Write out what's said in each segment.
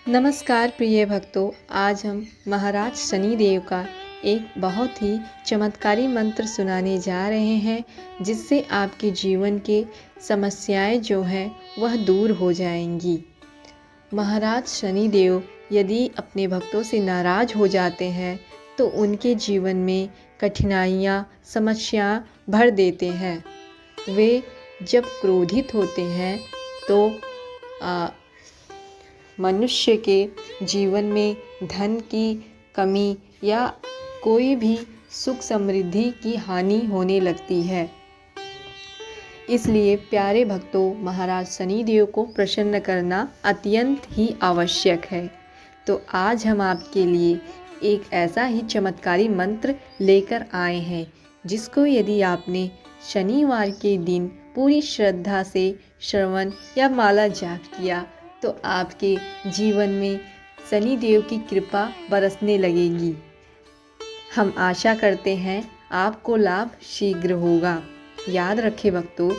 नमस्कार प्रिय भक्तों, आज हम महाराज शनिदेव का एक बहुत ही चमत्कारी मंत्र सुनाने जा रहे हैं, जिससे आपके जीवन के समस्याएं जो हैं वह दूर हो जाएंगी। महाराज शनिदेव यदि अपने भक्तों से नाराज हो जाते हैं तो उनके जीवन में कठिनाइयाँ, समस्या भर देते हैं। वे जब क्रोधित होते हैं तो मनुष्य के जीवन में धन की कमी या कोई भी सुख समृद्धि की हानि होने लगती है। इसलिए प्यारे भक्तों, महाराज शनिदेव को प्रसन्न करना अत्यंत ही आवश्यक है। तो आज हम आपके लिए एक ऐसा ही चमत्कारी मंत्र लेकर आए हैं, जिसको यदि आपने शनिवार के दिन पूरी श्रद्धा से श्रवण या माला जाप किया तो आपके जीवन में शनिदेव की कृपा बरसने लगेगी। हम आशा करते हैं आपको लाभ शीघ्र होगा। याद रखें भक्तों,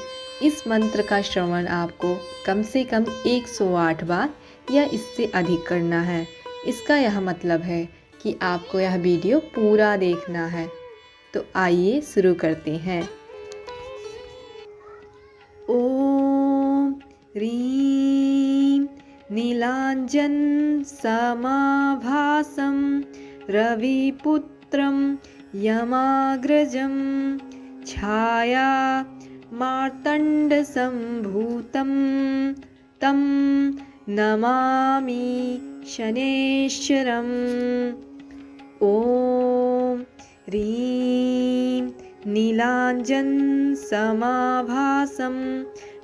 इस मंत्र का श्रवण आपको कम से कम 108 बार या इससे अधिक करना है। इसका यह मतलब है कि आपको यह वीडियो पूरा देखना है। तो आइए शुरू करते हैं। ओम ह्रीं नीलांजन समाभासं रविपुत्रं यमाग्रजं छाया मार्तण्डसम्भूतं तं नमामि शनैश्चरम्। ॐ ह्रीं नीलांजन समाभासं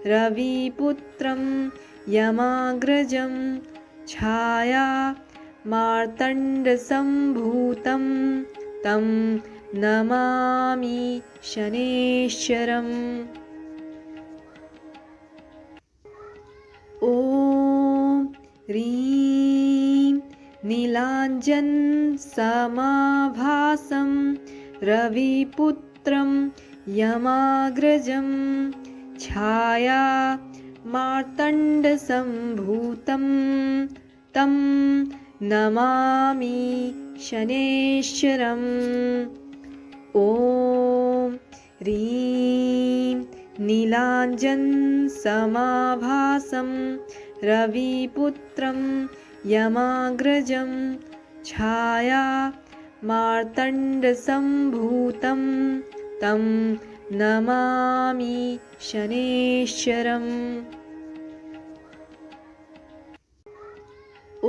रविपुत्रं यमाग्रजं छाया मार्तण्डसम्भूतं तं नमामि शनैश्चरम्। ॐ ह्रीं नीलांजन समाभासं रविपुत्रं यमाग्रजं छाया मार्तण्डसम्भूतं तं नमामि शनैश्चरम्। ॐ ह्रीं नीलांजन समाभासं रविपुत्रं यमाग्रजं छाया मार्तण्डसम्भूतं तं नमामि शनैश्चरम्। ॐ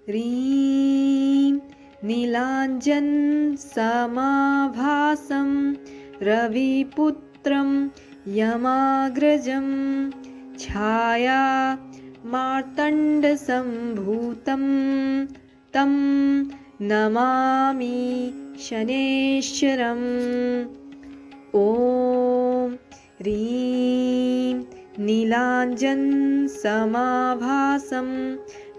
ह्रीं नीलांजन समाभासं रविपुत्रं यमाग्रजं छाया मार्तण्डसम्भूतं तं नमामि शनैश्चरम्। ॐ ह्रीं नीलांजन समाभासं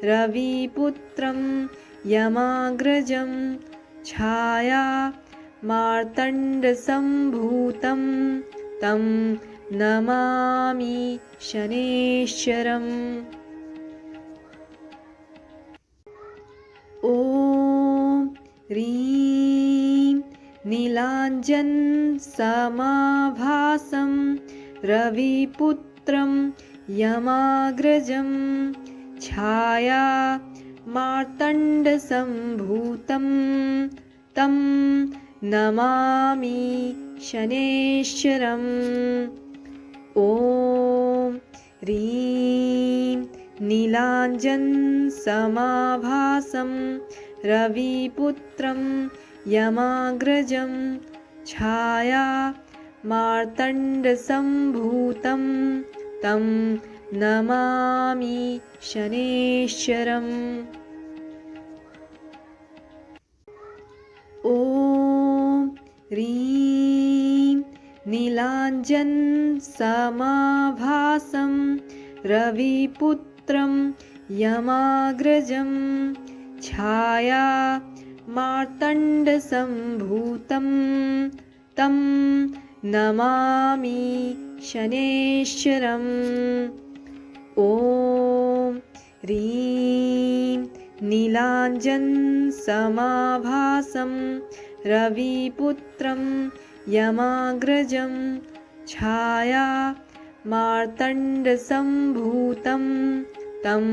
रविपुत्रं यमाग्रजं छाया मार्तण्डसम्भूतं तं नमामि शनैश्चरम्। ॐ ह्रीं नीलांजन समाभासं रविपुत्रं यमाग्रजं छाया मार्तण्डसम्भूतं तं नमामि शनैश्चरम्। ॐ ह्रीं नीलांजन समाभासं रविपुत्रं यमाग्रजं छाया मार्तण्डसम्भूतं तं नमामि शनैश्चरम्। ॐ ह्रीं नीलांजन समाभासं रविपुत्रं यमाग्रजं छाया मार्तण्डसम्भूतं तं नमामि शनैश्चरम्। ॐ ह्रीं नीलाञ्जनसमाभासं रविपुत्रं यमाग्रजं छाया मार्तण्डसम्भूतं तं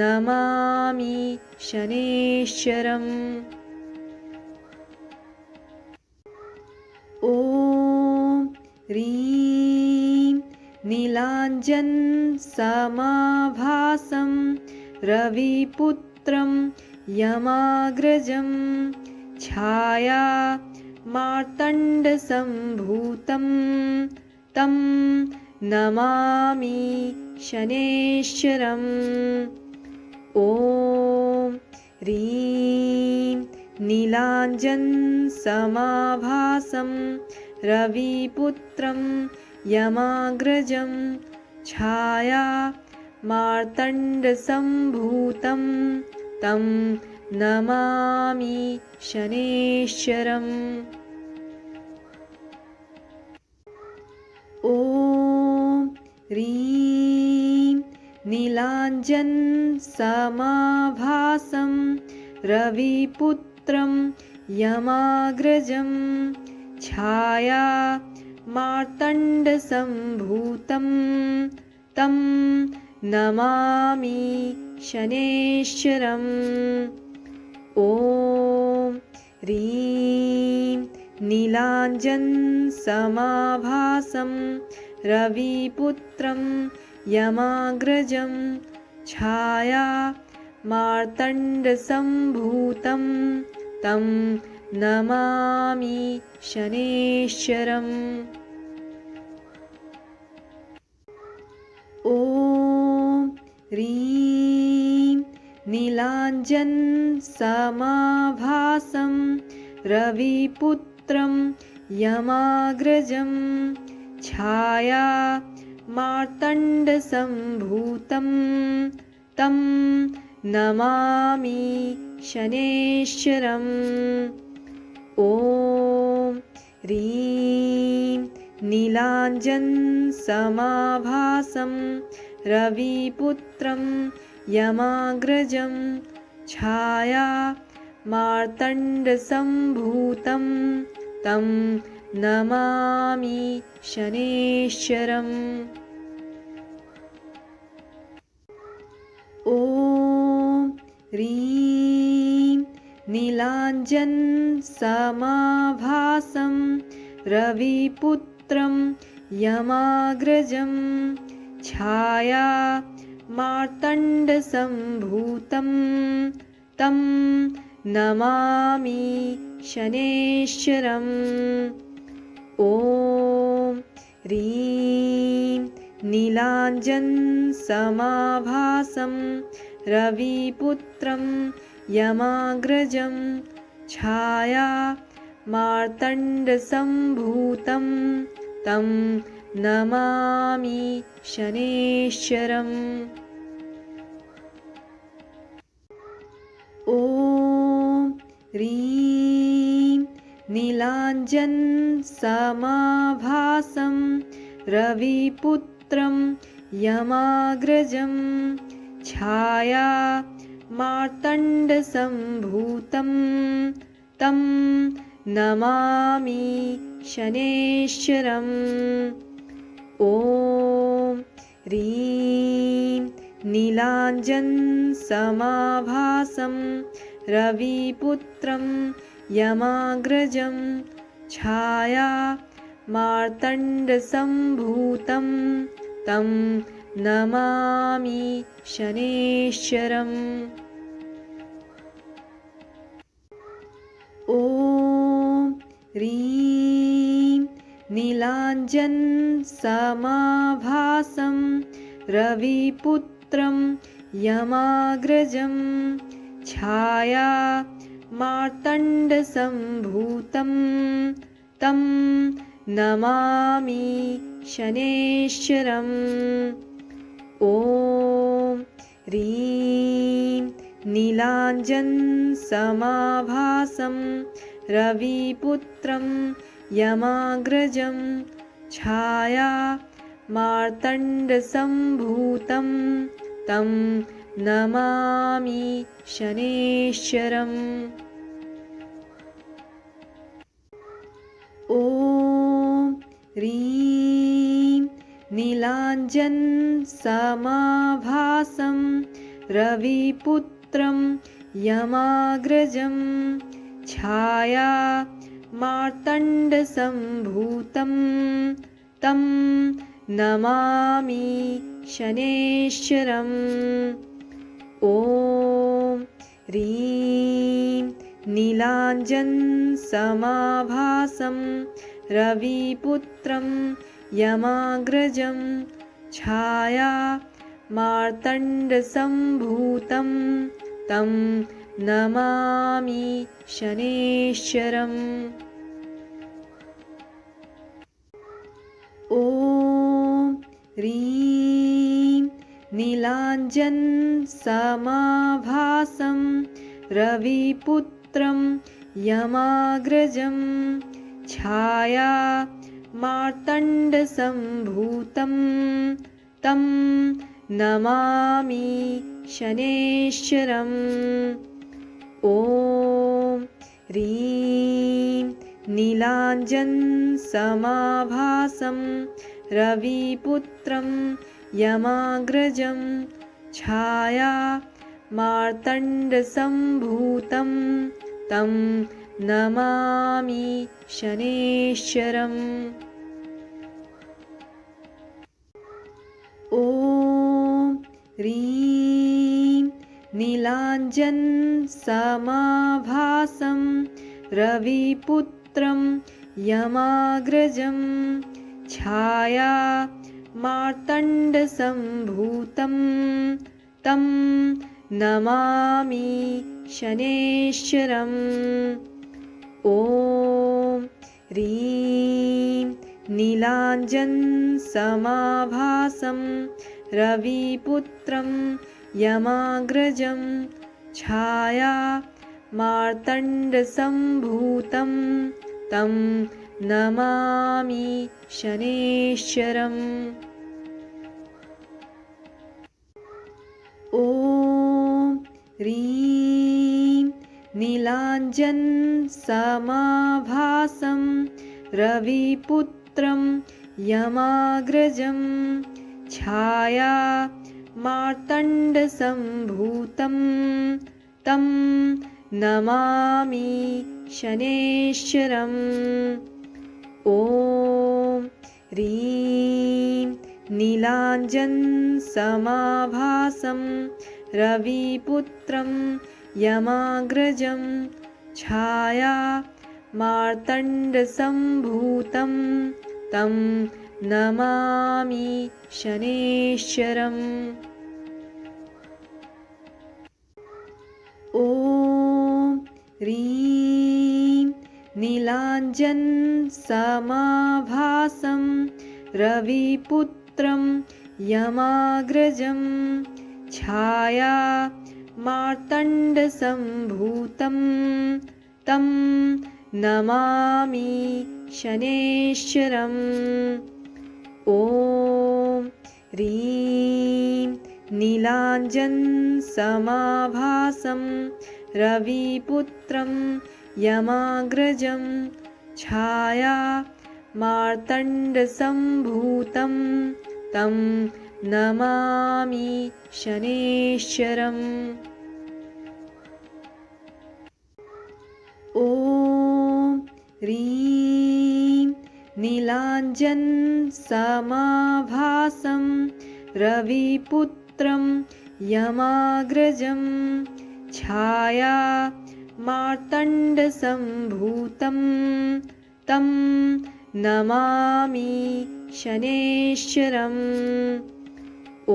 नमामि शनैश्चरम्। ॐ ह्रीं नीलाञ्जनसमाभासं रविपुत्रं यमाग्रजं छाया मार्तण्डसम्भूतं तं नमामि शनैश्चरम्। ॐ ह्रीं नीलाञ्जनसमाभासं रविपुत्रं यमाग्रजं छाया मार्तण्डसम्भूतं तं नमामि शनैश्चरम्। ॐ ह्रीं नीलाञ्जनसमाभासं रविपुत्रं यमाग्रजं छाया मार्तण्डसम्भूतं तं नमामि शनैश्चरम्। ॐ ह्रीं नीलाञ्जनसमाभासं रविपुत्रं यमाग्रजं छाया मार्तण्डसम्भूतं तं नमामि शनैश्चरम्। ॐ ह्रीं नीलाञ्जनसमाभासं रविपुत्रं यमाग्रजं छाया मार्तण्डसम्भूतं तं नमामि शनैश्चरम्। ॐ ह्रीं नीलाञ्जनसमाभासं रविपुत्रं यमाग्रजं छाया मार्तण्डसम्भूतं तं नमामि शनैश्चरम्। ॐ ह्रीं नीलाञ्जनसमाभासं रविपुत्रं यमाग्रजं छाया मार्तण्डसम्भूतं तं नमामि शनैश्चरम्। ॐ ह्रीं नीलाञ्जनसमाभासं रविपुत्रं यमाग्रजं छाया मार्तण्डसम्भूतं तं नमामि शनैश्चरम्। ॐ ह्रीं नीलाञ्जनसमाभासं रविपुत्रं यमाग्रजं छाया मार्तण्डसम्भूतं तं नमामि शनैश्चरम्। ॐ ह्रीं नीलाञ्जनसमाभासं रविपुत्रं यमाग्रजं छाया मार्तण्डसम्भूतं तं नमामि शनैश्चरम्। ॐ ह्रीं नीलाञ्जनसमाभासं रविपुत्रं यमाग्रजं छाया मार्तण्डसम्भूतं तं नमामि शनैश्चरम्। ॐ ह्रीं नीलाञ्जनसमाभासं रविपुत्रं यमाग्रजं छाया मार्तण्डसम्भूतं तं नमामि शनैश्चरम्। ॐ ह्रीं नीलाञ्जनसमाभासं रविपुत्रं यमाग्रजं छाया मार्तण्डसम्भूतं तं नमामि शनैश्चरम्। ॐ ह्रीं नीलाञ्जनसमाभासं रविपुत्रं यमाग्रजं छाया मार्तण्डसम्भूतं तं नमामि शनैश्चरम्। ॐ ह्रीं नीलाञ्जनसमाभासं रविपुत्रं यमाग्रजं छाया मार्तण्डसम्भूतं तं नमामि शनैश्चरम्। ॐ ह्रीं नीलाञ्जनसमाभासं रविपुत्रं यमाग्रजं छाया मार्तण्डसम्भूतं तं नमामि शनैश्चरम्। ॐ ह्रीं नीलाञ्जनसमाभासं रविपुत्रं यमाग्रजं छाया मार्तण्डसम्भूतं तं नमामि शनैश्चरम्। ॐ ह्रीं नीलाञ्जनसमाभासं रविपुत्रं यमाग्रजं छाया मार्तण्डसम्भूतं तं नमामि शनैश्चरम्। ॐ ह्रीं नीलाञ्जनसमाभासं रविपुत्रं यमाग्रजं छाया मार्तण्डसम्भूतं तं नमामि शनैश्चरम्। ॐ ह्रीं नीलाञ्जनसमाभासं रविपुत्रं यमाग्रजं छाया मार्तण्डसम्भूतं तं नमामि शनैश्चरम्। ॐ ह्रीं नीलाञ्जनसमाभासं रविपुत्रं यमाग्रजं छाया मार्तण्डसम्भूतं तं नमामि शनैश्चरम्। ॐ ह्रीं नीलाञ्जनसमाभासं रविपुत्रं यमाग्रजं छाया मार्तण्डसम्भूतं तं नमामि शनैश्चरम्। ॐ ह्रीं नीलाञ्जनसमाभासं रविपुत्रं यमाग्रजं छाया मार्तण्डसम्भूतं तं नमामि शनैश्चरम्। ॐ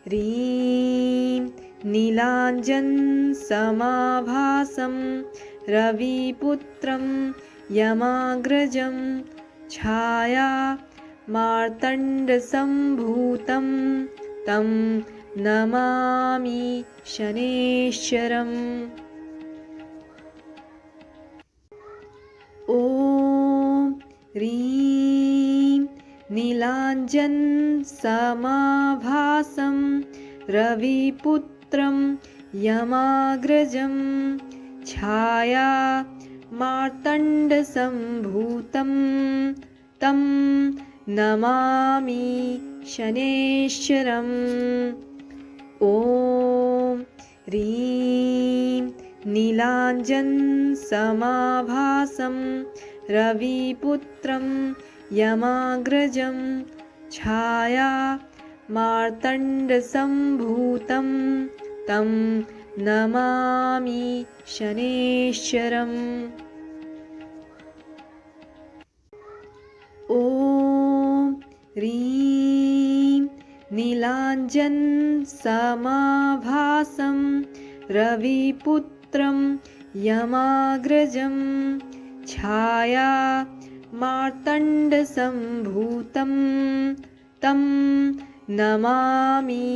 ह्रीं नीलाञ्जनसमाभासं रविपुत्रं यमाग्रजं छाया मार्तण्डसम्भूतं तं नमामि शनैश्चरम्। ॐ ह्रीं नीलाञ्जनसमाभासं रविपुत्रं यमाग्रजं छाया मार्तण्डसम्भूतं तं नमामि शनैश्चरम्। ॐ ह्रीं नीलाञ्जनसमाभासं रविपुत्रं यमाग्रजं छाया मार्तण्डसम्भूतं तं नमामि शनैश्चरम्। ॐ ह्रीं नीलाञ्जनसमाभासं रविपुत्रं यमाग्रजं छाया मार्तण्डसम्भूतं तं नमामि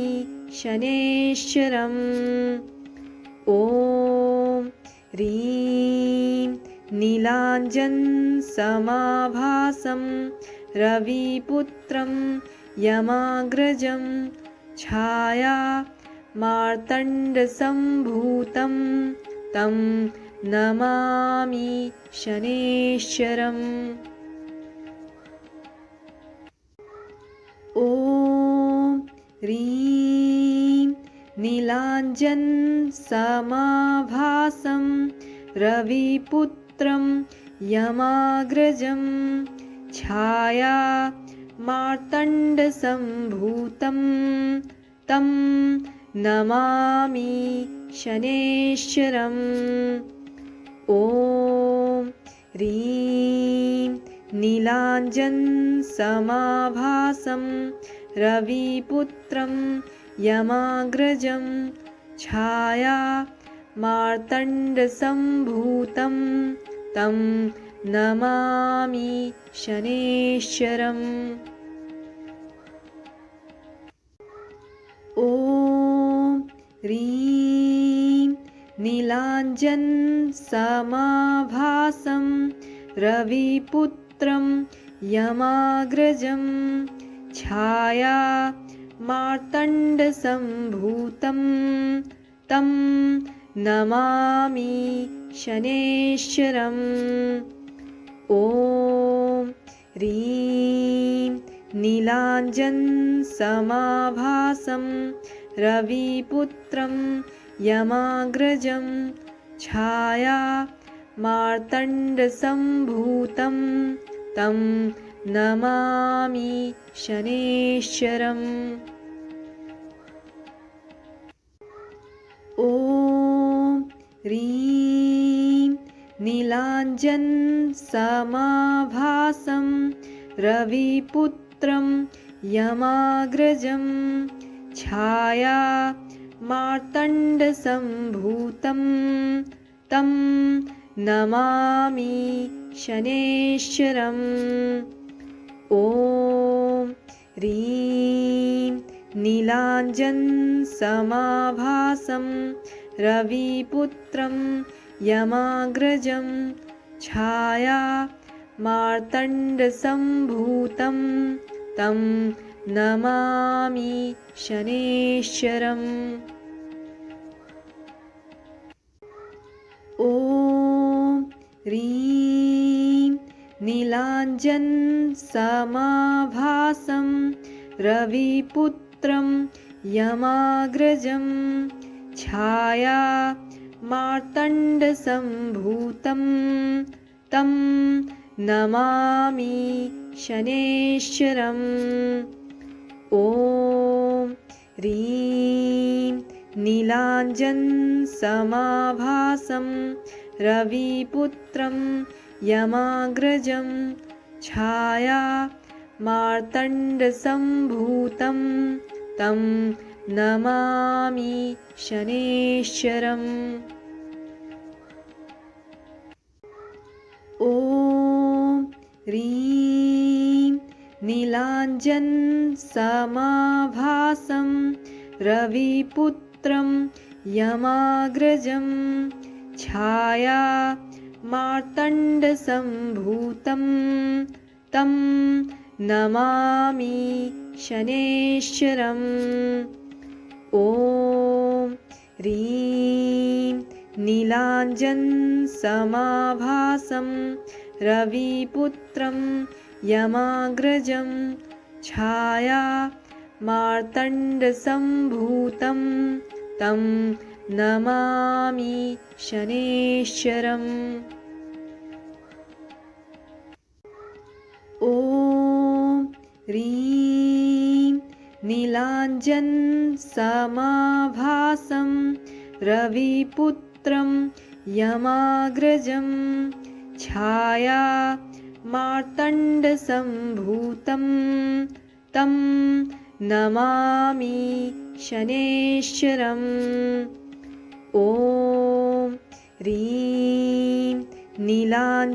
शनैश्चरम्। ॐ ह्रीं नीलाञ्जनसमाभासं रविपुत्रं यमाग्रजं छाया मार्तण्डसम्भूतं तं नमामि शनैश्चरम्। ॐ ह्रीं नीलाञ्जनसमाभासं रविपुत्रं यमाग्रजं छाया मार्तण्डसम्भूतं तं नमामि शनैश्चरम्। ॐ ह्रीं नीलाञ्जनसमाभासं रविपुत्रं यमाग्रजं छाया मार्तण्डसम्भूतं तं नमामि शनैश्चरम्। ॐ ह्रीं नीलाञ्जनसमाभासं रविपुत्रं यमाग्रजं छाया मार्तण्डसम्भूतं तं नमामि शनैश्चरम्। ॐ ह्रीं नीलाञ्जनसमाभासं रविपुत्रं यमाग्रजं छाया मार्तण्डसम्भूतं तं नमामि शनैश्चरम्। ॐ ह्रीं नीलाञ्जनसमाभासं रविपुत्रं यमाग्रजं छाया मार्तण्डसम्भूतं तं नमामि शनैश्चरम्। ॐ ह्रीं नीलाञ्जनसमाभासं रविपुत्रं यमाग्रजं छाया मार्तण्डसम्भूतं तं नमामि शनैश्चरम्। ॐ ह्रीं नीलाञ्जनसमाभासं रविपुत्रं यमाग्रजं छाया मार्तण्डसम्भूतं तं नमामि शनैश्चरम्। ॐ ह्रीं नीलाञ्जनसमाभासं रविपुत्रं यमाग्रजं छाया मार्तण्डसम्भूतं तं नमामि शनैश्चरम्। ॐ ह्रीं नीलाञ्जनसमाभासं रविपुत्रं यमाग्रजं छाया मार्तण्डसम्भूतं तं नमामि शनैश्चरम्। ॐ ॐ ह्रीं नीलाञ्जनसमाभासं रविपुत्रं यमाग्रजं छाया मार्तण्डसम्भूतं तं नमामि शनैश्चरम्। ॐ ह्रीं नीलाञ्जनसमाभासं रविपुत्रं यमाग्रजं छाया मार्तण्डसम्भूतं तं नमामि शनैश्चरम्। ॐ ह्रीं नीलाञ्जनसमाभासं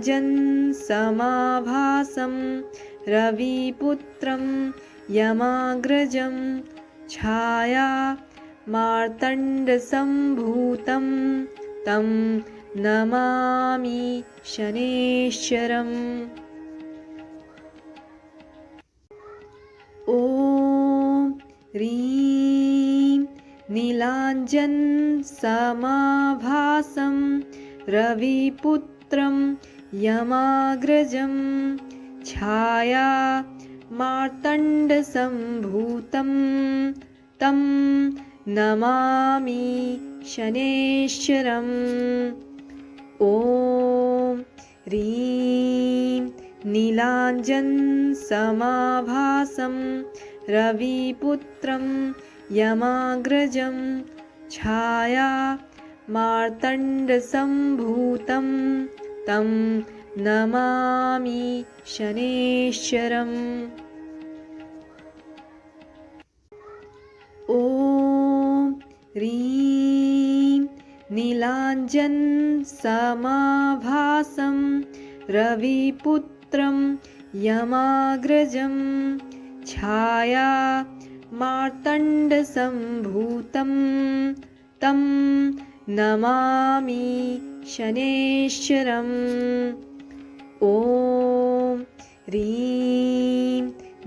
रविपुत्रं यमाग्रजं छाया मार्तण्डसम्भूतं तं नमामि शनैश्चरम्। ॐ ह्रीं नीलाञ्जनसमाभासं रविपुत्रं यमाग्रजं छाया मार्तण्डसम्भूतं तं नमामि शनैश्चरम्। ॐ ह्रीं नीलाञ्जनसमाभासं रविपुत्रं यमाग्रजं छाया मार्तण्डसम्भूतं तं नमामि शनैश्चरम्। ॐ ह्रीं नीलाञ्जनसमाभासं रविपुत्रं यमाग्रजं छाया मार्तण्डसम्भूतं तं नमामि शनैश्चरम्। ॐ ह्रीं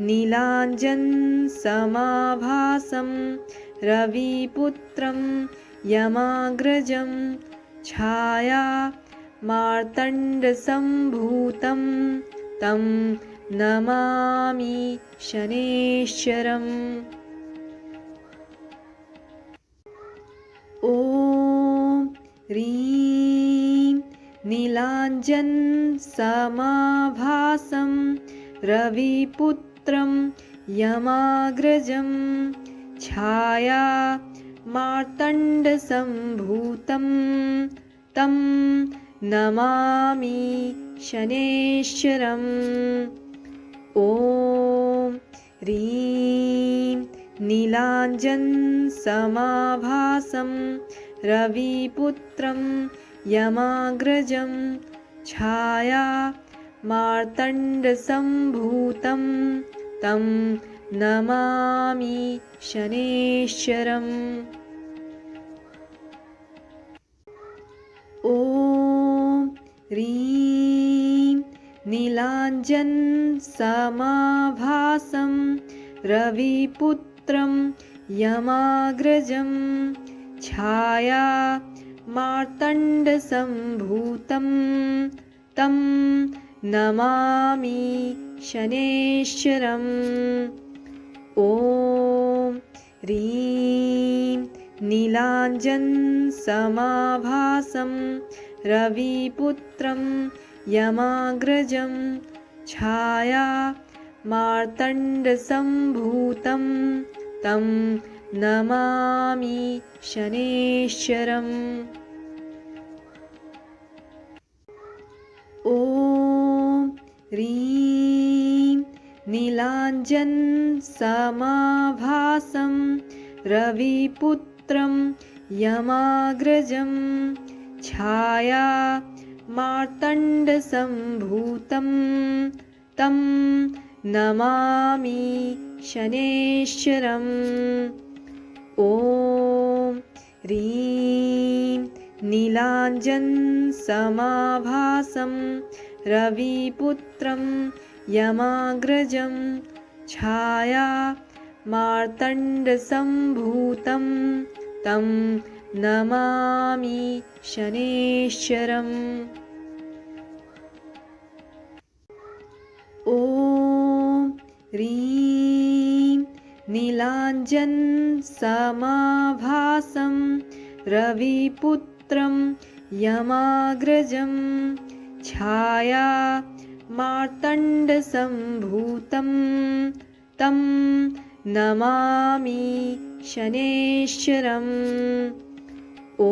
नीलाञ्जनसमाभासं रविपुत्रं यमाग्रजं छाया मार्तण्डसम्भूतं तं नमामि शनैश्चरम्। ॐ ह्रीं नीलाञ्जनसमाभासं रविपुत्रं यमाग्रजं छाया मार्तण्डसम्भूतं तं नमामि शनैश्चरम्। ॐ ह्रीं नीलाञ्जनसमाभासं रविपुत्रं यमाग्रजं छाया मार्तण्डसम्भूतं तं नमामि शनैश्चरम्। ॐ ह्रीं नीलाञ्जनसमाभासं रविपुत्रं यमाग्रजं छाया मार्तण्डसम्भूतं तं नमामि शनैश्चरम्। ॐ ह्रीं नीलाञ्जनसमाभासं रविपुत्रं यमाग्रजं छाया मार्तण्डसम्भूतं तं नमामि शनैश्चरम्। ॐ ह्रीं नीलाञ्जनसमाभासं रविपुत्रं यमाग्रजं छाया मार्तण्डसम्भूतं तं नमामि शनैश्चरम्। ॐ ह्रीं नीलाञ्जनसमाभासं रविपुत्रं यमाग्रजं छाया मार्तण्डसम्भूतं तं नमामि शनैश्चरम्। ॐ ह्रीं नीलाञ्जनसमाभासं रविपुत्रं यमाग्रजं छाया मार्तण्डसम्भूतं तं नमामि शनैश्चरम्। ॐ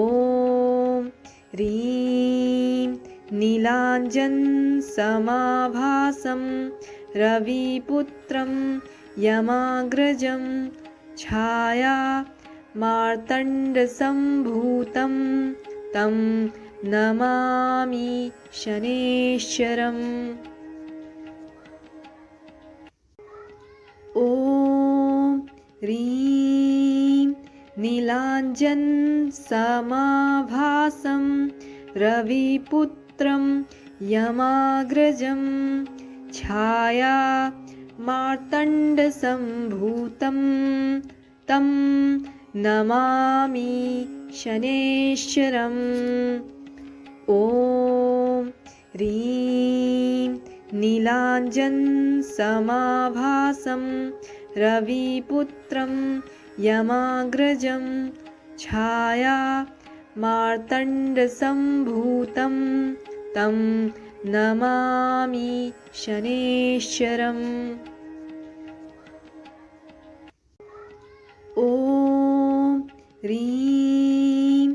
ह्रीं नीलाञ्जनसमाभासं रविपुत्रं यमाग्रजं छाया मार्तण्डसम्भूतं तं नमामि शनैश्चरम्। ॐ ह्रीं नीलाञ्जनसमाभासं रविपुत्रं यमाग्रजं छाया मार्तण्डसम्भूतं तं नमामि शनैश्चरम्। ॐ ह्रीं नीलाञ्जनसमाभासं रविपुत्रं यमाग्रजं छाया मार्तण्डसम्भूतं तं नमामि शनैश्चरम्। ॐ ह्रीं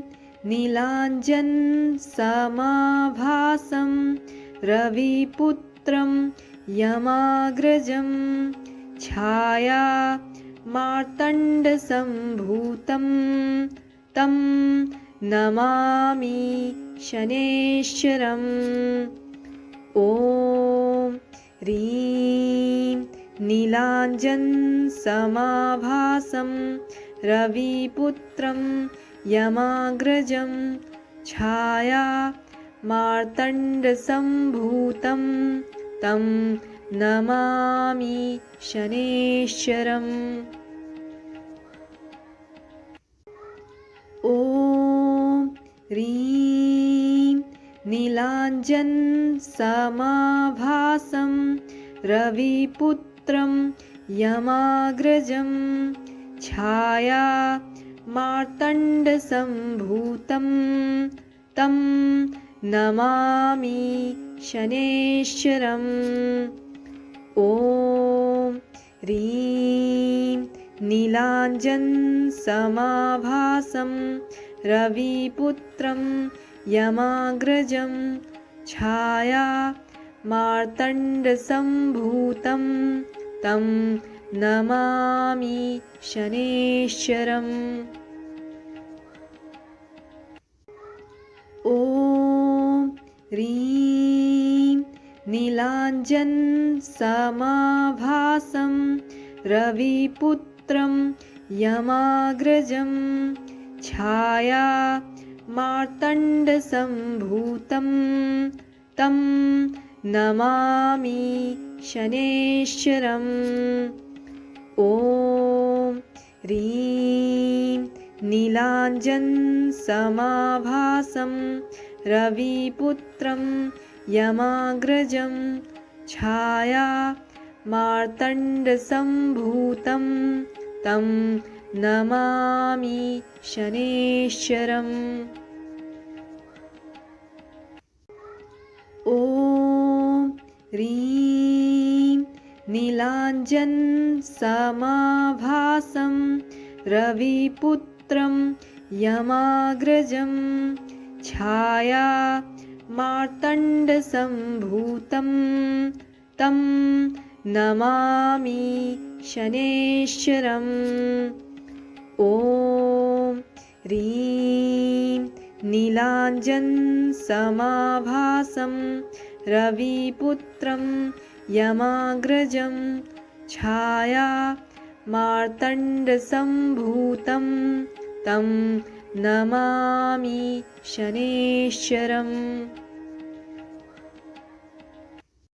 नीलाञ्जनसमाभासं रविपुत्रं यमाग्रजं छाया मार्तण्डसम्भूतं तं नमामि शनैश्चरम्। ॐ ह्रीं नीलाञ्जनसमाभासं रविपुत्रं यमाग्रजं छाया मार्तण्डसम्भूतं तं नमामि शनैश्चरम्। ॐ ह्रीं नीलाञ्जनसमाभासं रविपुत्रं यमाग्रजं छाया मार्तण्डसम्भूतं तं नमामि शनैश्चरम्। ॐ ह्रीं नीलाञ्जनसमाभासं रविपुत्रं यमाग्रजं छाया मार्तण्डसम्भूतं तं नमामि शनैश्चरम्। ॐ ह्रीं नीलाञ्जनसमाभासं रविपुत्रं यमाग्रजं छाया मार्तण्डसम्भूतं तं नमामि शनैश्चरम्। ॐ ह्रीं नीलाञ्जनसमाभासं रविपुत्रं यमाग्रजं छाया मार्तण्डसम्भूतं तं नमामि शनैश्चरम्। ॐ ह्रीं नीलाञ्जनसमाभासं रविपुत्रं यमाग्रजं छाया मार्तण्डसम्भूतं तं नमामि शनैश्चरम्। ॐ ह्रीं नीलाञ्जनसमाभासं रविपुत्रं यमाग्रजं छाया मार्तण्डसम्भूतं तं नमामि शनैश्चरम्। ॐ ह्रीं नीलाञ्जनसमाभासं रविपुत्रं यमाग्रजं छाया मार्तण्डसम्भूतं तं नमामि शनैश्चरम्। ॐ ह्रीं नीलाञ्जनसमाभासं रविपुत्रं यमाग्रजं छाया मार्तण्डसम्भूतं तं नमामि शनैश्चरम्।